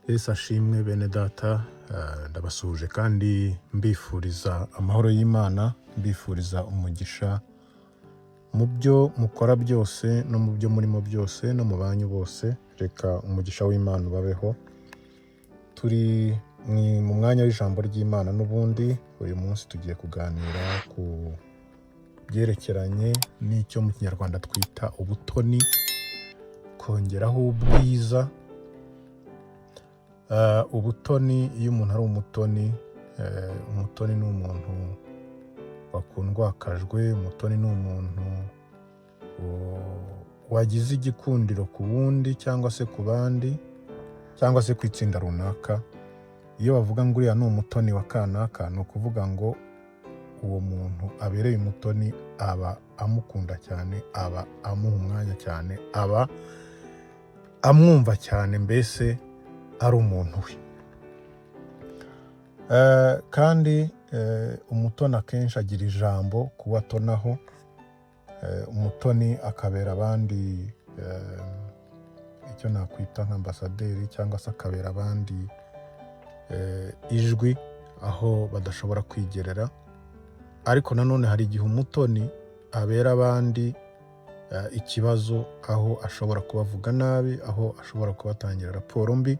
Yesu ashimwe bene data, ndabasuhuje kandi mbifuriza amahoro y'Imana, mbifuriza umugisha mu byo mukora byose no mu byo murimo byose no mu banyu bose. Reka umugisha w'Imana ubabeho. Turi mu mwanya w'ijambo ry'Imana n'ubundi uyu munsi tugiye kuganira ku byerekeranye n'icyo mu Kinyarwanda twita ubutoni, kongeraho ubwiza. Ubutoni, iyo umuntu ari umutoni, umutoni ni umuntu wakundwakajwe, umutoni ni umuntu wagize igikundiro ku wundi cyangwa se ku bandi cyangwa se ku itsinda runaka. Iyo bavuga ngo uriya ni umutoni wa kanaka, ni ukuvuga ngo uwo muntu abereye umutoni aba amukunda cyane, aba amuha umwanya cyane, aba amwumva cyane, mbese ari umuntu we. Kandi umutoni akenshi agira ijambo kuba atonaho. Umutoni akabera abandi icyo nakwita nk'ambasaderi, cyangwa se akabera abandi ijwi aho badashobora kwigerera. Ariko nanone hari igihe umutoni abera abandi ikibazo, aho ashobora kubavuga nabi, aho ashobora kubatangira raporo mbi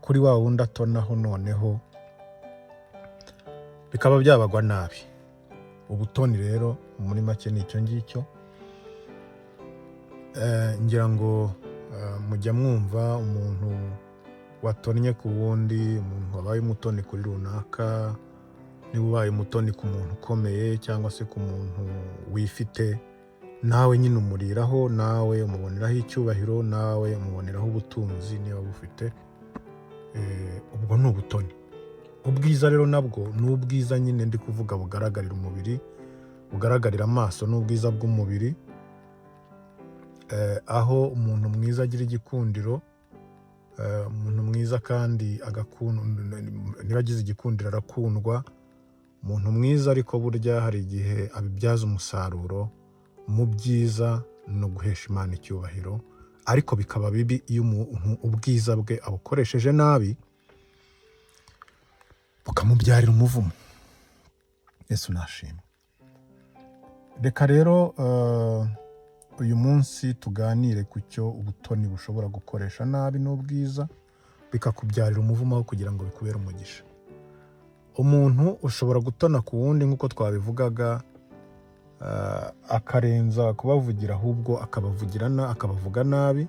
kuri wa wundi atonaho, noneho bikaba byabagwa nabi. Ubutoni rero muri make ni icyo ngicyo. Ngira ngo mujya mwumva umuntu watonnye ku wundi, umuntu wabaye umutoni kuri runaka. Niba ubaye umutoni ku muntu ukomeye cyangwa se ku muntu wifite, nawe nyine umuriraho, nawe umuboneraho icyubahiro, nawe umuboneraho ubutunzi niba bufite. Ubwo ni ubutoni. Ubwiza rero nabwo ni ubwiza nyine ndi kuvuga bugaragarira umubiri, bugaragarira amaso, n'ubwiza bw'umubiri. Aho umuntu mwiza agira igikundiro, umuntu mwiza kandi niba agize igikundiro arakundwa. Umuntu mwiza ariko burya hari igihe abibyaza umusaruro mu byiza no guhesha Imana icyubahiro, ariko bikaba bibi iyo umuntu ubwiza bwe abukoresheje nabi, bukamubyarira umuvumo. Yesu nashimwe. Reka rero uyu munsi tuganire ku cyo ubutoni bushobora gukoresha nabi n'ubwiza bikakubyarira umuvumo aho kugira ngo bikubere umugisha. Umuntu ushobora gutona ku wundi nk'uko twabivugaga, akarenza kubavugira, ahubwo akabavuga nabi.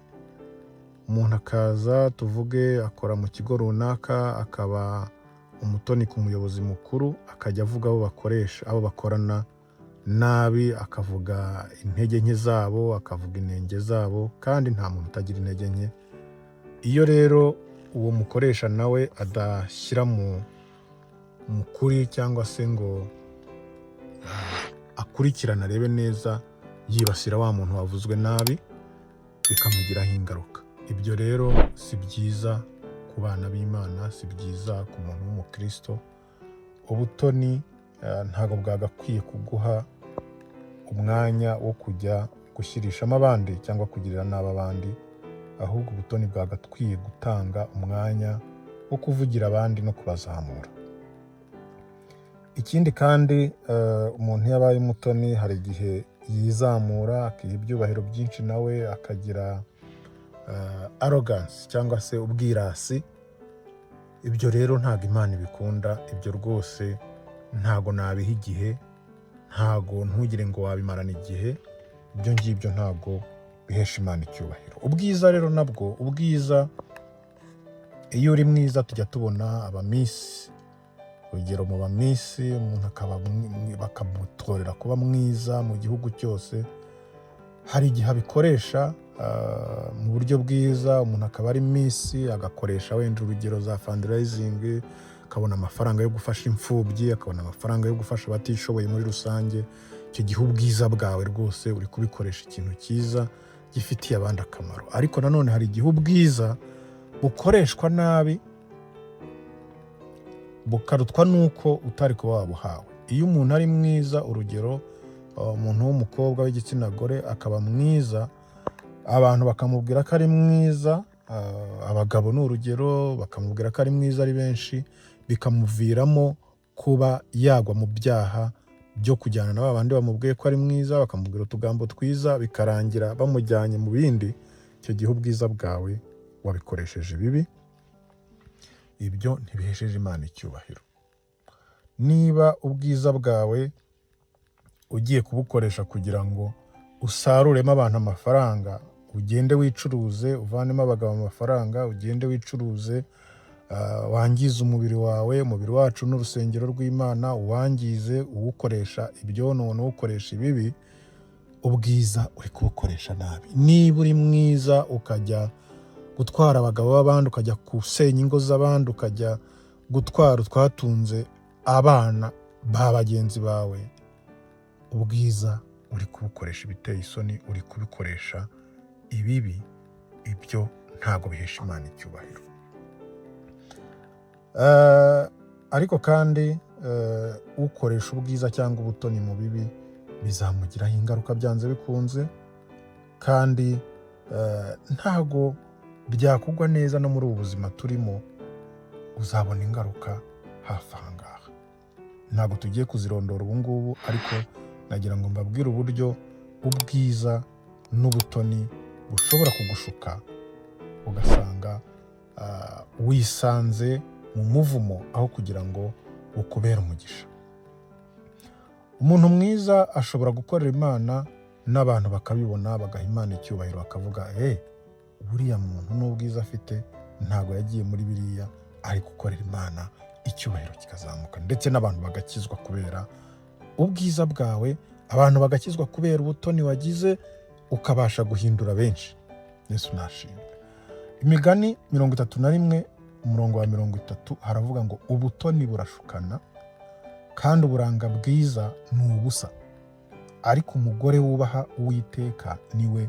Umuntu akaza, tuvuge akora mu kigo runaka, akaba umutoni ku muyobozi mukuru, akajya avuga abo bakorana nabi, akavuga intege nke zabo, akavuga inenge zabo, kandi nta muntu utagira intege nke. Iyo rero uwo mukoresha nawe adashyira mu kuri, cyangwa se ngo akurikirana arebe neza, yibasira wa muntu wavuzwe nabi, bikamugiraho ingaruka. Ibyo rero si byiza ku bana b'Imana, si byiza ku muntu w'umukristo. Ubutoni ntabwo bwagakwiye kuguha umwanya wo kujya gushyirishamo abandi cyangwa kugirira nabi abandi, ahubwo ubutoni bwagakwiye gutanga umwanya wo kuvugira abandi no kubazamura. Ikindi kandi, umuntu iyo abaye umutoni hari igihe yizamura, akiha ibyubahiro byinshi, nawe akagira arrogance cyangwa se ubwirasi. Ibyo rero ntabwo Imana ibikunda. Ibyo rwose ntabwo nabiha igihe, ntugire ngo wabimarana igihe. Ibyo ngibyo ntabwo bihesha Imana icyubahiro. Ubwiza rero nabwo, ubwiza iyo uri mwiza, tujya tubona abamisi. Urugero mu bamisi, umuntu bakamutorera kuba mwiza mu gihugu cyose. Hari igihe abikoresha mu buryo bwiza. Umuntu akaba ari misi, agakoresha wenda urugero za fundraising, akabona amafaranga yo gufasha imfubyi, akabona amafaranga yo gufasha abatishoboye muri rusange. Icyo gihe ubwiza bwawe rwose uri kubikoresha ikintu cyiza gifitiye abandi akamaro. Ariko nanone hari igihe ubwiza bukoreshwa nabi, bukarutwa nuko utari kuba wabuhawe. Iyo umuntu ari mwiza, urugero umuntu w'umukobwa w'igitsina gore akaba mwiza, abantu bakamubwira ko ari mwiza, abagabo ni urugero, bakamubwira ko ari mwiza ari benshi, bikamuviramo kuba yagwa mu byaha byo kujyana na ba bandi bamubwiye ko ari mwiza, bakamubwira utugambo twiza, bikarangira bamujyanye mu bindi. Icyo gihe ubwiza bwawe wabikoresheje bibi, ibyo ntibihesheje Imana icyubahiro. Niba ubwiza bwawe ugiye kubukoresha kugira ngo usaruremo abantu amafaranga, ugende wicuruze, uvanemo abagabo amafaranga, ugende wicuruze, wangize umubiri wawe. Umubiri wacu ni urusengero rw'Imana, uwangize uwukoresha ibyonona, uwukoresha ibibi, ubwiza uri kubukoresha nabi. Niba uri mwiza ukajya gutwara abagabo b'abandi, ukajya gusenya ingo z'abandi, ukajya gutwara utwatunze abana ba bagenzi bawe, ubwiza uri kubukoresha ibiteye isoni, uri kubikoresha ibibi, ibyo ntabwo bihesha Imana icyubahiro. Ariko kandi ukoresha ubwiza cyangwa ubutoni mu bibi bizamugiraho ingaruka byanze bikunze, kandi ntago byakugwa neza no muri ubu buzima turimo, uzabona ingaruka hafi aha ngaha. Ntabwo tugiye kuzirondora ubu ngubu, ariko nagira ngo mbabwire uburyo ubwiza n'ubutoni bushobora kugushuka, ugasanga wisanze mu muvumo aho kugira ngo ukubere umugisha. Umuntu mwiza ashobora gukorera Imana n'abantu bakabibona, bagaha Imana icyubahiro, bakavuga buriya muntu n'ubwiza afite ntabwo yagiye muri biriya, ari gukorera Imana, icyubahiro kikazamuka, ndetse n'abantu bagakizwa kubera ubwiza bwawe, abantu bagakizwa kubera ubutoni wagize, ukabasha guhindura benshi. Yesu nashimwe. Imigani 31 umurongo wa 30 haravuga ngo ubutoni burashukana kandi uburanga bwiza ni ubusa, ariko umugore wubaha Uwiteka niwe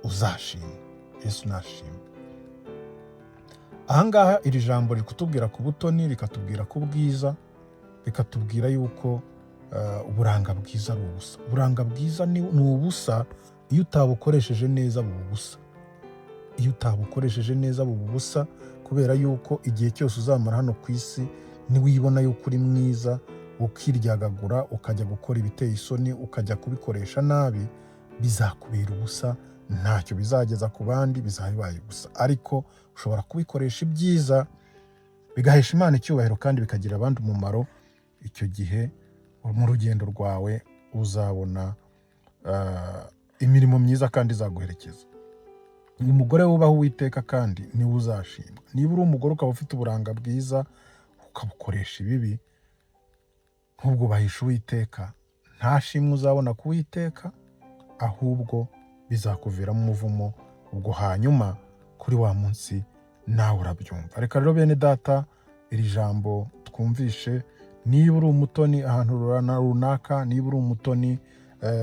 uzashimwa. Yesu nashimwe. Ahangaha iri jambo riri kutubwira ku butoni, rikatubwira ku bwiza, rikatubwira yuko uburanga bwiza ari ubusa. Uburanga bwiza ni ubusa iyo utabukoresheje neza, buba ubusa. Iyo utabukoresheje neza buba ubusa, kubera yuko igihe cyose uzamara hano ku isi niwibona yuko uri mwiza, ukiryagagura, ukajya gukora ibiteye isoni, ukajya kubikoresha nabi, bizakubera ubusa, ntacyo bizageza ku bandi, bizabibaye gusa. Ariko ushobora kubikoresha ibyiza, bigahesha Imana icyubahiro kandi bikagira abandi umumaro. Icyo gihe mu rugendo rwawe uzabona imirimo myiza kandi izaguherekeza. Umugore wubaha Uwiteka kandi niwe uzashimwa. Niba uri umugore ukaba ufite uburanga bwiza ukabukoresha ibibi, ntubwubahishe Uwiteka, nta shimwe uzabona ku Uwiteka, ahubwo bizakuviramo umuvumo. Ubwo hanyuma kuri wa munsi nawe urabyumva. Reka rero bene data, iri jambo twumvishe, niba uri umutoni ahantu runaka, niba uri umutoni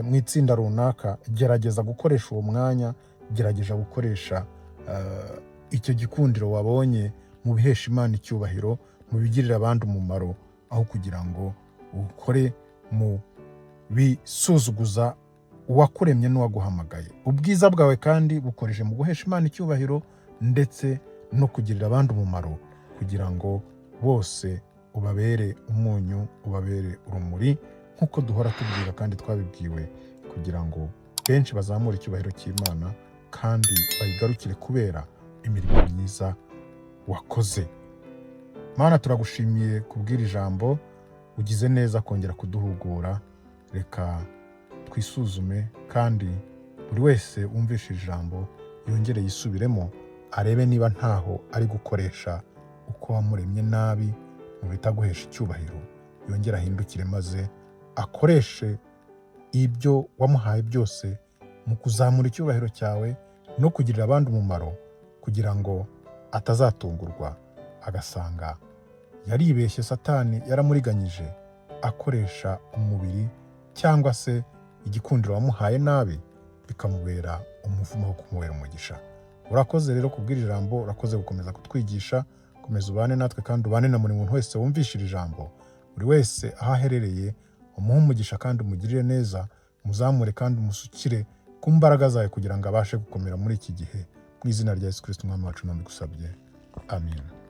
mu itsinda runaka, gerageza gukoresha uwo mwanya, gerageza gukoresha icyo gikundiro wabonye mu bihesha Imana icyubahiro, mu bigirira abandi umumaro, aho kugira ngo ukore mu bisuzuguza uwakuremye n'uwaguhamagaye. Ubwiza bwawe kandi bukoreshe mu guhesha Imana icyubahiro ndetse no kugirira abandi umumaro, kugira ngo bose ubabere umunyu, ubabere urumuri, nk'uko duhora tubwira kandi twabibwiwe, kugira ngo benshi bazamure icyubahiro cy'Imana kandi bayigarukire kubera imirimo myiza wakoze. Mana, turagushimiye kubwira ijambo, ugize neza kongera kuduhugura. Reka twisuzume kandi buri wese wumvishe ijambo yongere yisubiremo, arebe niba ntaho ari gukoresha uko wamuremye nabi mu bitaguhesha icyubahiro. Yongere ahindukire maze akoreshe ibyo wamuhaye byose mu kuzamura icyubahiro cyawe no kugirira abandi umumaro, kugira ngo atazatungurwa agasanga yaribeshye, Satani yaramuriganyije akoresha umubiri cyangwa se igikundiro wamuhaye nabi, bikamubera umuvumo wo kumubera umugisha. Urakoze rero kubwira ijambo, urakoze gukomeza kutwigisha. Komeza ubane natwe kandi ubane na buri muntu wese wumvishije ijambo. Buri wese aho aherereye umuhe umugisha kandi umugirire neza, muzamure kandi umusukire ku mbaraga zawe kugira ngo abashe gukomera muri iki gihe. mu izina rya Yesu Kristo umwami wacu none gusabye, amen.